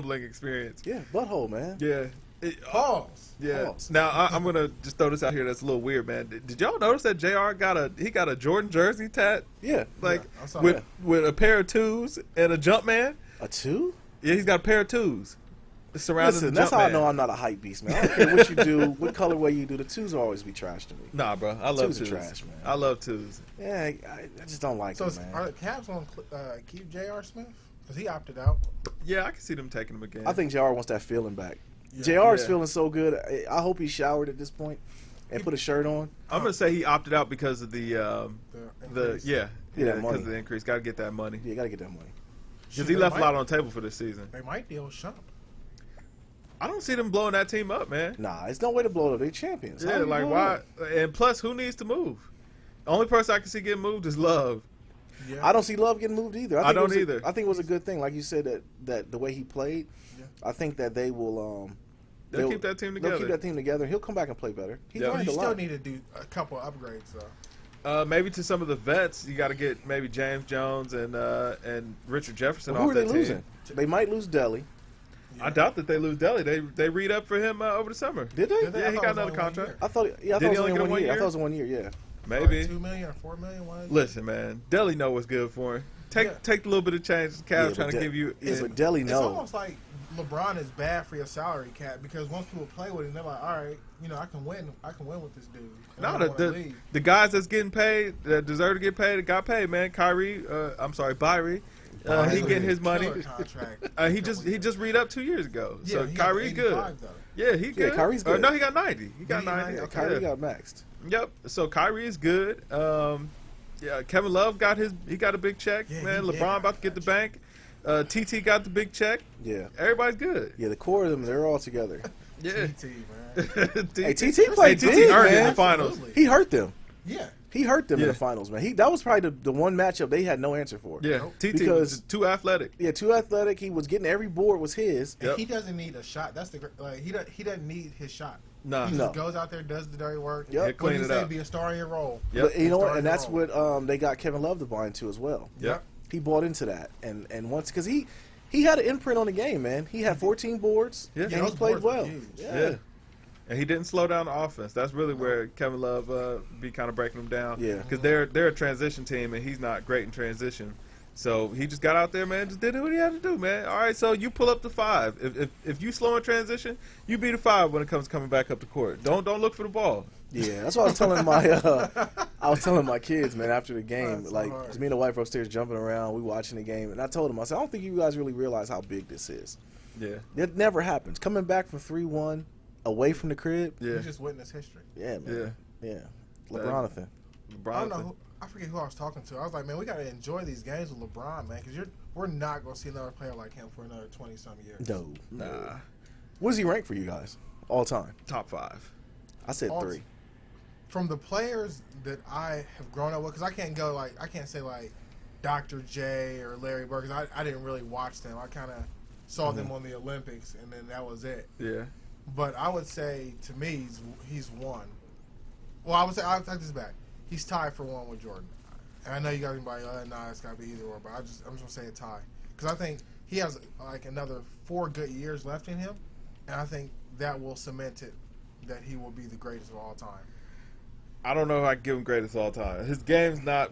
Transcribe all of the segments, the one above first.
humbling experience. Yeah, butthole, man. Yeah. Pause. Yeah. Pause. Now I'm gonna just throw this out here. That's a little weird, man. Did y'all notice that Jr. got a Jordan jersey tat? Yeah. Like I saw with that. with a pair of twos and a Jumpman. A 2? Yeah, he's got a pair of twos. Surrounding Listen, the that's how I Jumpman. know I'm not a hype beast, man. I don't care what you do, what colorway you do. The 2s will always be trash to me. Nah, bro. I love Twos are twos. trash, man. I love twos. Yeah, I just don't like So them, man. are the Cavs going to keep J.R. Smith? Because he opted out. Yeah, I can see them taking him again. I think JR wants that feeling back. Yeah. JR is Yeah. feeling so good. I hope he showered at this point and put a shirt on. I'm gonna say he opted out because of the increase. Yeah, because money. of the increase. Got to get that money Yeah, you got to get that money. because he left a lot on the table for this season. They might deal with Shump. I don't see them blowing that team up, man. Nah, it's no way to blow it up. They're champions. How Yeah, you like blow it why? up? And plus, who needs to move? The only person I can see getting moved is Love. Yeah. I don't see Love getting moved either. I think it don't was either. I think it was a good thing, like you said, that the way he played. Yeah. I think that they will. They'll keep that team They'll together. keep that team together. He'll come back and play better. He Yeah. But learned you a still lot. need to do a couple of upgrades, though. Maybe to some of the vets, you got to get maybe James Jones and Richard Jefferson Well, who off are that they team. losing? They might lose Delhi. I doubt that they lose Delhi. They read up for him over the summer. Did they? Did they? Yeah, I he thought got it was another only 1 contract. year. I thought. Yeah, I Did thought he it was only only get one 1 year. I year? thought it was 1 year. Yeah. Maybe. $2 million or $4 million. What is it? Listen, man, Delhi know what's good for him. Take a little bit of change. The Cavs Yeah, trying but to give you. Yeah, but Delhi It's no. almost like LeBron is bad for your salary cap because once people play with him, they're like, all right, I can win. I can win with this dude. And I No, don't wanna the leave. the guys that's getting paid, that deserve to get paid, got paid, man. Kyrie, Byrie, That's he a getting his money. killer contract. He just read up 2 years ago. Yeah, So he got Kyrie good. 85 though. Yeah, he good. Kyrie's good. No, he got 90. He got He got 90. 90? Yeah, Okay. Kyrie Yeah. got maxed. Yep. So Kyrie is good. Yeah, Kevin Love he got a big check, Yeah, man. he did LeBron got about to get the that bank. TT got the big check. Yeah. Everybody's good. Yeah, the core of them, they're all together. Yeah. TT, man. Hey, TT played TT big, earned it in man. the finals. Absolutely. He hurt them. Yeah. He hurt them in Yeah. the finals, man. That was probably the one matchup they had no answer for. Yeah, Nope. TT Because- was too athletic. Yeah, too athletic. He was getting every board was his. And Yep. he doesn't need a shot. That's he doesn't need his shot. Nah. He No. just goes out there, does the dirty work. Yep. Yeah, clean What it do you say? up. Be a star in your role. Yep. But you know what? Starting And that's to roll. what they got Kevin Love to buy into as well. Yep. He bought into that, and once because he had an imprint on the game, man. He had 14 boards, Yeah. and Yeah, he those played boards were well. huge. Yeah. And he didn't slow down the offense. That's really where Kevin Love be kind of breaking them down. Yeah. Because they're a transition team, and he's not great in transition. So he just got out there, man, just did what he had to do, man. All right, so you pull up the 5. If you slow in transition, you be the 5 when it comes coming back up the court. Don't look for the ball. Yeah, that's what I was telling my kids, man, after the game. That's so Like, hard. 'cause me and the wife were upstairs jumping around, we watching the game, and I told them, I said, I don't think you guys really realize how big this is. Yeah. It never happens. Coming back from 3-1 away from the crib. Yeah. You just witnessed history. Yeah, man. Yeah. Yeah. LeBronathan. LeBron. I don't know. I forget who I was talking to. I was like, man, we got to enjoy these games with LeBron, man, because we're not going to see another player like him for another 20-some years. No. Nah. What does he rank for you guys all time? Top 5. I said All 3. From the players that I have grown up with, because I can't say like Dr. J or Larry Bird, because I didn't really watch them. I kind of saw them on the Olympics, and then that was it. Yeah. But I would say, to me, he's one. Well, I'll take this back. He's tied for one with Jordan. And I know you guys can be like, nah, it's got to be either or, but I'm just going to say a tie. Because I think he has like another 4 good years left in him, and I think that will cement it that he will be the greatest of all time. I don't know if I can give him greatest all time. His game's not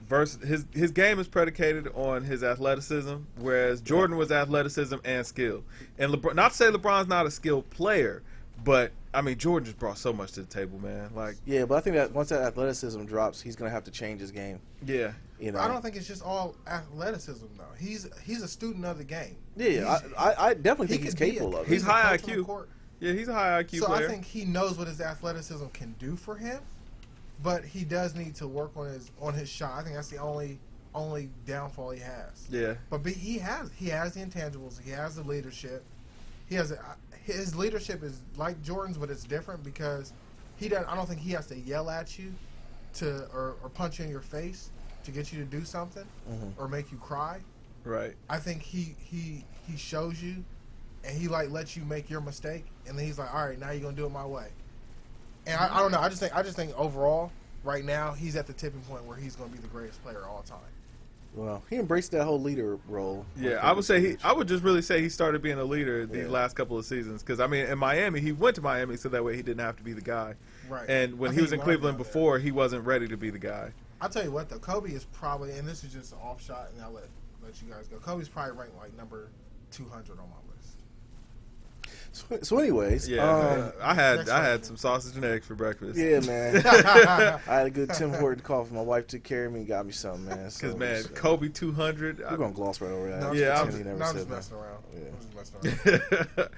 his game is predicated on his athleticism, whereas Jordan was athleticism and skill. And LeBron, not to say LeBron's not a skilled player, but I mean Jordan just brought so much to the table, man. Like, Yeah, but I think that once that athleticism drops, he's going to have to change his game. yeah, You know? I don't think it's just all athleticism, though. He's a student of the game. Yeah, I definitely think he's could be capable of it. He's a high coach on the IQ. court. yeah, he's a high IQ So player. I think he knows what his athleticism can do for him, but he does need to work on his shot. I think that's the only downfall he has. yeah, But he has the intangibles. He has the leadership. His leadership is like Jordan's, but it's different because I don't think he has to yell at you or punch you in your face to get you to do something or make you cry. right. I think he shows you, and he like lets you make your mistake, and then he's like, all right, now you're gonna do it my way. And I don't know. I just think overall, right now, he's at the tipping point where he's gonna be the greatest player of all time. Well, he embraced that whole leader role. Yeah, I would say I would just really say he started being a leader these Yeah. last couple of seasons. Because I mean, in Miami, he went to Miami so that way he didn't have to be the guy. Right. And when I he think was in learned Cleveland about that. before, he wasn't ready to be the guy. I'll tell you what though, Kobe is probably, and this is just an off shot, and I'll let you guys go. Kobe's probably ranked like number 200 on my list. So anyways, Yeah, I had next had question. some sausage and eggs for breakfast. yeah, man. I had a good Tim Horton coffee. My wife took care of me and got me something, man. Because So, man, Kobe 200. we're gonna gloss right over that. No, Yeah, I'm Pretend he never just said that. messing around. Yeah. I'm just messing around.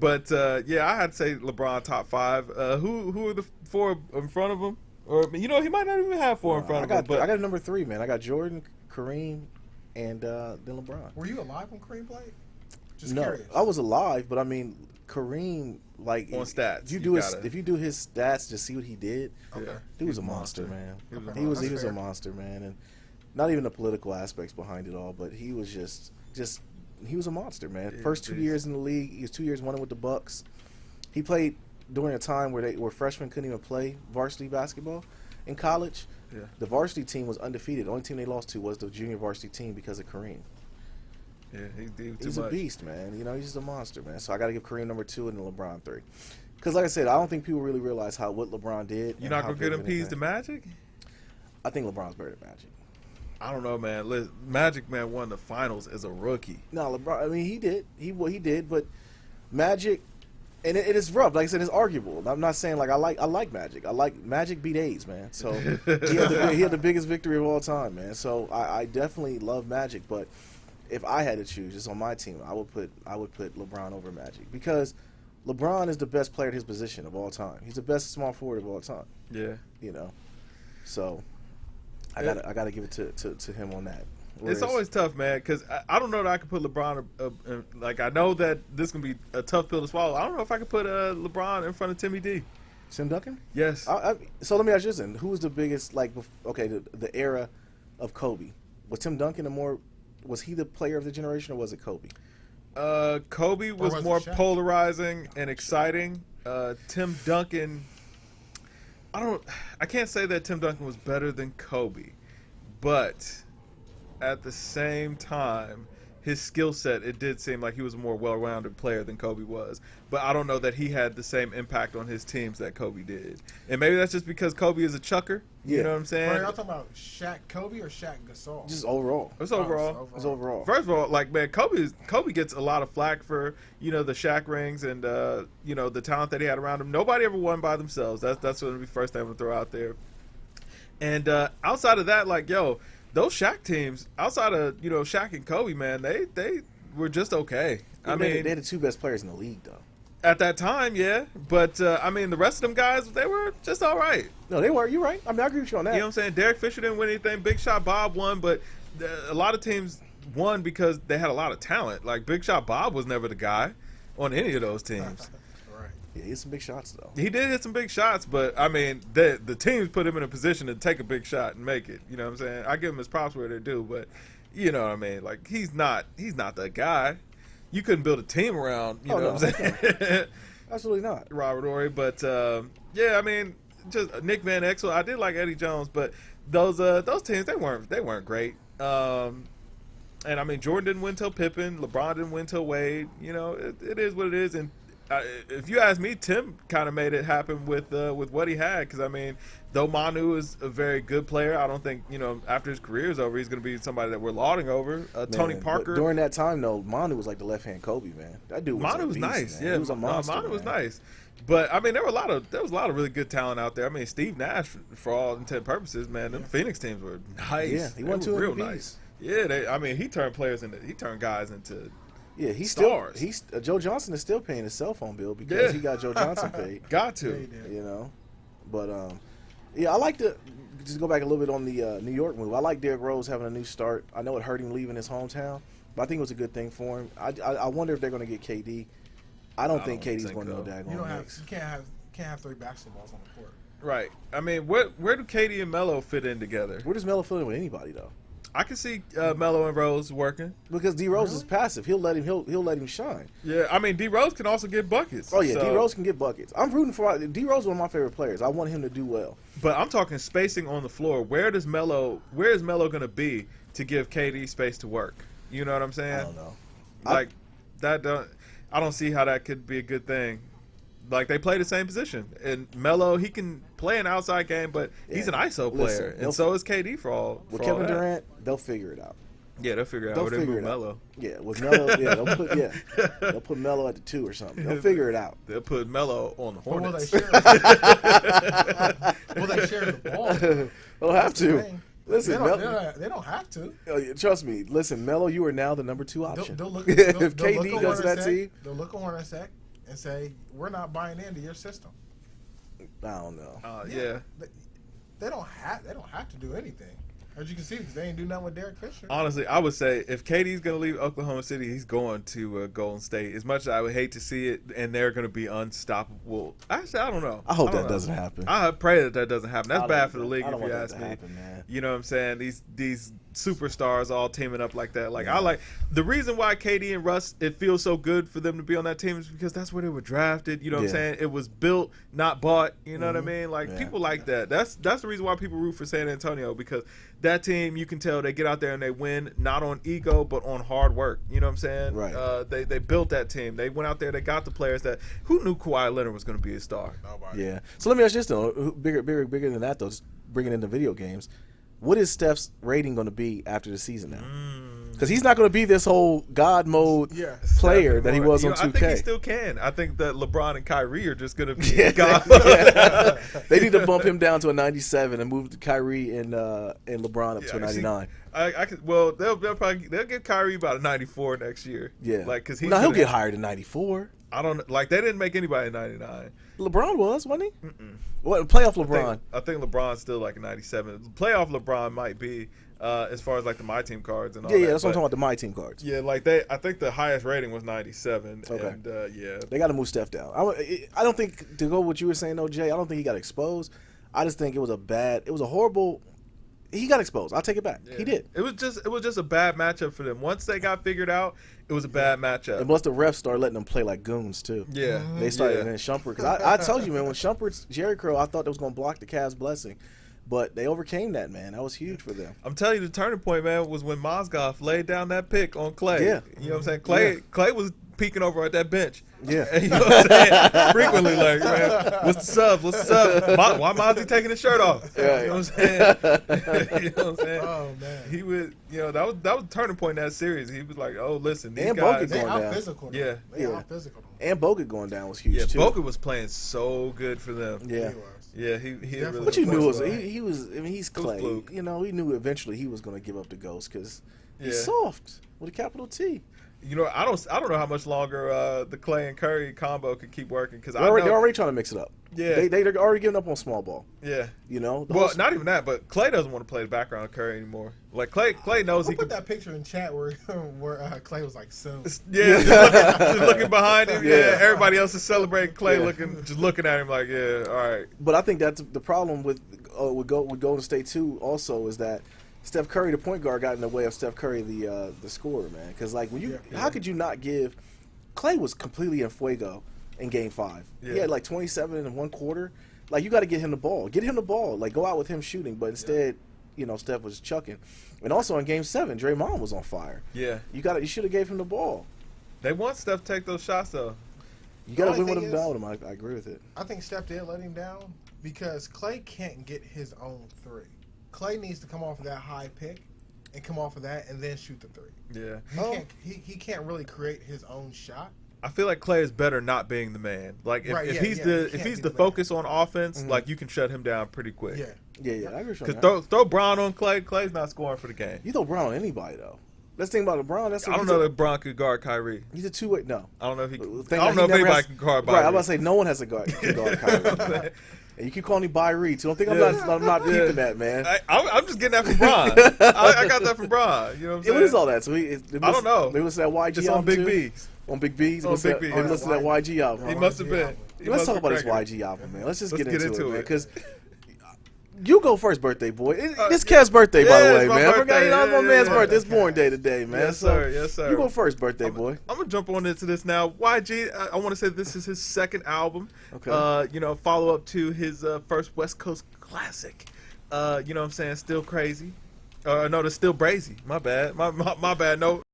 But yeah, I had to say LeBron top 5. Who are the 4 in front of him? Or he might not even have 4 in front I of got him. But I got a number 3, man. I got Jordan, Kareem, and then LeBron. Were you alive when Kareem played? Just No, curious. I was alive, but I mean Kareem, like On stats, if you do his stats, just see what he did. Okay. Yeah. He was He's a monster, man. He was a He was That's a fair. monster, man, and not even the political aspects behind it all, but he was just he was a monster, man. Yeah, First 2 he's- years in the league, he was 2 years running with the Bucks. He played during a time where freshmen couldn't even play varsity basketball in college. Yeah. The varsity team was undefeated. The only team they lost to was the junior varsity team because of Kareem. Yeah, he did too He's much. a beast, man. He's just a monster, man. So I got to give Kareem number 2 and then LeBron 3. Because, like I said, I don't think people really realize what LeBron did. You're and not how gonna get big him of an peas to impact. Magic? I think LeBron's better than Magic. I don't know, man. Magic man won the finals as a rookie. No, LeBron. I mean, he did. He did, but Magic, and it is rough. Like I said, it's arguable. I'm not saying like I like Magic. I like Magic beat AIDS, man. So he had the biggest victory of all time, man. So I definitely love Magic, but if I had to choose, just on my team, I would put LeBron over Magic because LeBron is the best player at his position of all time. He's the best small forward of all time. Yeah. So I gotta give it to him on that. It's always tough, man, because I don't know that I could put LeBron. Like, I know that this can be a tough pill to swallow. I don't know if I could put LeBron in front of Timmy D. Tim Duncan. Yes. So let me ask you this: then. Who was the biggest? Like, okay, the era of Kobe, was Tim Duncan was he the player of the generation, or was it Kobe? Kobe was was it more Shaq? polarizing and exciting. Tim Duncan, I can't say that Tim Duncan was better than Kobe, but at the same time, his skill set, it did seem like he was a more well-rounded player than Kobe was. But I don't know that he had the same impact on his teams that Kobe did. And maybe that's just because Kobe is a chucker. You Yeah. know what I'm saying? Are y'all talking about Shaq Kobe or Shaq Gasol? Just overall. It's overall. It's overall. First of all, like, man, Kobe gets a lot of flack for, the Shaq rings and the talent that he had around him. Nobody ever won by themselves. That's what the first thing I'm gonna throw out there. And outside of that, like, those Shaq teams, outside of Shaq and Kobe, man, they were just okay. I mean, they're the 2 best players in the league, though. at that time, yeah. But I mean, the rest of them guys, they were just all right. No, they were. You're right. I mean, I agree with you on that. You know what I'm saying? Derek Fisher didn't win anything. Big Shot Bob won, but a lot of teams won because they had a lot of talent. Like, Big Shot Bob was never the guy on any of those teams. Right. Yeah, he had some big shots, though. He did hit some big shots, but I mean, the teams put him in a position to take a big shot and make it. You know what I'm saying? I give him his props where they're due, but you know what I mean? Like, he's not the guy. You couldn't build a team around, you know what I'm saying? Absolutely not. Robert Horry, but yeah, I mean, just Nick Van Exel. I did like Eddie Jones, but those teams they weren't great. And I mean, Jordan didn't win till Pippen, LeBron didn't win till Wade. It is what it is. And if you ask me, Tim kind of made it happen with what he had. Because I mean, though Manu is a very good player, I don't think after his career is over, he's going to be somebody that we're lauding over. Tony Man, Parker. but during that time, though, Manu was like the left hand Kobe, man. That dude was Manu a was beast, nice. man. Yeah, he was a monster. Manu was man. nice. But I mean, there was a lot of really good talent out there. I mean, Steve Nash, for all intent and purposes, man, them Phoenix teams were nice. Yeah, he They won were 2 real MVPs. nice. Yeah, he turned guys into. Yeah, he's Stars. still. Joe Johnson is still paying his cell phone bill because Yeah. he got Joe Johnson paid. Got to. Yeah, he did. But yeah, I like to just go back a little bit on the New York move. I like Derrick Rose having a new start. I know it hurt him leaving his hometown, but I think it was a good thing for him. I wonder if they're going to get KD. I don't think KD's going to no You daggone Knicks. can't have 3 basketballs on the court. Right. I mean, where do KD and Melo fit in together? Where does Melo fit in with anybody though? I can see Melo and Rose working. Because D Rose is passive. He'll let him shine. Yeah, I mean, D Rose can also get buckets. Oh yeah, so- D Rose can get buckets. I'm rooting for D Rose. Is one of my favorite players. I want him to do well. But I'm talking spacing on the floor. Where is Melo going to be to give KD space to work. You know what I'm saying? I don't know. Like I don't see how that could be a good thing. Like they play the same position, and Melo, he can play an outside game, but he's an ISO player, and so is KD for all. With for Kevin all that. Durant, they'll figure it out. Yeah, they'll figure it out. They move Melo. Yeah, with Melo, they'll put Melo at the 2 or something. They'll figure it out. They'll put Melo on the Hornets. Will they share the ball? They'll have to. Listen, they don't have to. Trust me. Listen, Melo, you are now the number 2 option. They'll look, if KD goes to that team, they'll look at Hornacek and say, "We're not buying into your system." I don't know. Yeah. They don't have to do anything. As you can see, because they ain't do nothing with Derek Fisher. Honestly, I would say if KD's going to leave Oklahoma City, he's going to Golden State. As much as I would hate to see it, and they're going to be unstoppable. Actually, I don't know. I hope that doesn't happen. I pray that doesn't happen. That's bad for the league, if you ask me. Happen, man. You know what I'm saying? These superstars all teaming up like that. Like I like the reason why KD and Russ, it feels so good for them to be on that team is because that's where they were drafted. You know what I'm saying? It was built, not bought. You know what I mean? Like people like that. That's the reason why people root for San Antonio, because that team, you can tell they get out there and they win not on ego but on hard work. You know what I'm saying? Right. They built that team. They went out there. They got the players that who knew Kawhi Leonard was going to be a star. Nobody. Yeah. So let me ask you this though, bigger than that though, just bringing in the video games. What is Steph's rating going to be after the season now? Because he's not going to be this whole God mode player that he was on 2K. I think he still can. I think that LeBron and Kyrie are just going to be God. They need to bump him down to a 97 and move Kyrie and LeBron up to a 99. They'll get Kyrie about a 94 next year. Yeah, like because he'll get higher than 94. I don't like they didn't make anybody a 99. LeBron wasn't he? What playoff LeBron? I think LeBron's still like a 97. Playoff LeBron might be as far as like the My Team cards and all that. Yeah, that's what I'm talking about, the My Team cards. Yeah, like I think the highest rating was 97. Okay. And they got to move Steph down. I don't think, to go what you were saying though, Jay, I don't think he got exposed. I just think it was a horrible. He got exposed. I'll take it back. Yeah. He did. It was just a bad matchup for them. Once they got figured out, it was a bad matchup. And once the refs started letting them play like goons too. Yeah, they started. And then Shumpert, because I told you, man, when Shumpert's Jerry Curl, I thought that was going to block the Cavs' blessing, but they overcame that, man. That was huge for them. I'm telling you, the turning point, man, was when Mozgov laid down that pick on Clay. Yeah, you know what I'm saying? Clay was peeking over at that bench. Yeah. You know what I'm saying? Frequently, like, man, what's up? What's up? Why Mozzie taking his shirt off? Yeah. You know what I'm saying? You know what I'm saying? Oh, man. He would, that was the turning point in that series. He was like, oh, listen, these and guys. They going out physical. Yeah. They out physical. And Bogut going down was huge, too. Bogut was playing so good for them. Yeah. He was. Yeah, he really. But you knew he was. I mean, he's Clay. Fluke. You know, he knew eventually he was going to give up the ghost because he's Yeah. soft with a capital T. You know, I don't know how much longer the Clay and Curry combo could keep working because they're already trying to mix it up. Yeah, they're already giving up on small ball. Yeah, you know. Well, not even that, but Clay doesn't want to play the background of Curry anymore. Like Clay knows he put can. that picture in chat where Clay was like, soon. Yeah, just looking behind him. Yeah, everybody else is celebrating. Clay just looking at him like, yeah, all right. But I think that's the problem with Golden State too. Also, is that Steph Curry, the point guard, got in the way of Steph Curry, the scorer, man. Because like how could you not give? Clay was completely in fuego in Game 5. Yeah. He had like 27 in one quarter. Like you got to get him the ball. Get him the ball. Like go out with him shooting. But instead, Steph was chucking. And also in Game 7, Draymond was on fire. Yeah. You should have gave him the ball. They want Steph to take those shots though. You got to win with him down with him. I agree with it. I think Steph did let him down because Clay can't get his own three. Clay needs to come off of that high pick and come off of that and then shoot the three. Yeah. He can't really create his own shot. I feel like Clay is better not being the man. Like if he's the focus on offense, like you can shut him down pretty quick. Yeah. I agree. Because throw Brown on Clay. Clay's not scoring for the game. You throw Brown on anybody though. Let's think about LeBron. I don't know that Brown could guard Kyrie. He's a two-way. No, I don't know if he. I don't know if anybody can guard. Right, I'm about to say no one has a guard. Can guard Kyrie. And you keep calling me Byrie, so don't think I'm not peeping that, man. I'm just getting that from Bron. I got that from Bron. You know what I'm saying? What is all that? So I don't know. They listen to that YG just album on Big too? B's. On Big B's? On Big B's. They listen to that YG album. He must have been. Let's talk about this YG album, man. Let's just get into it, man. Because you go first, birthday boy. This Kev's birthday, by the way, man. I forgot my man's birthday. It's born day today, man. Yes, sir. Yes, sir. You go first, birthday boy. I'm gonna jump on into this now. YG, I want to say this is his second album. Okay. Follow up to his first West Coast classic. You know what I'm saying? Still Crazy. No, that's still Brazy. My bad. My bad. No,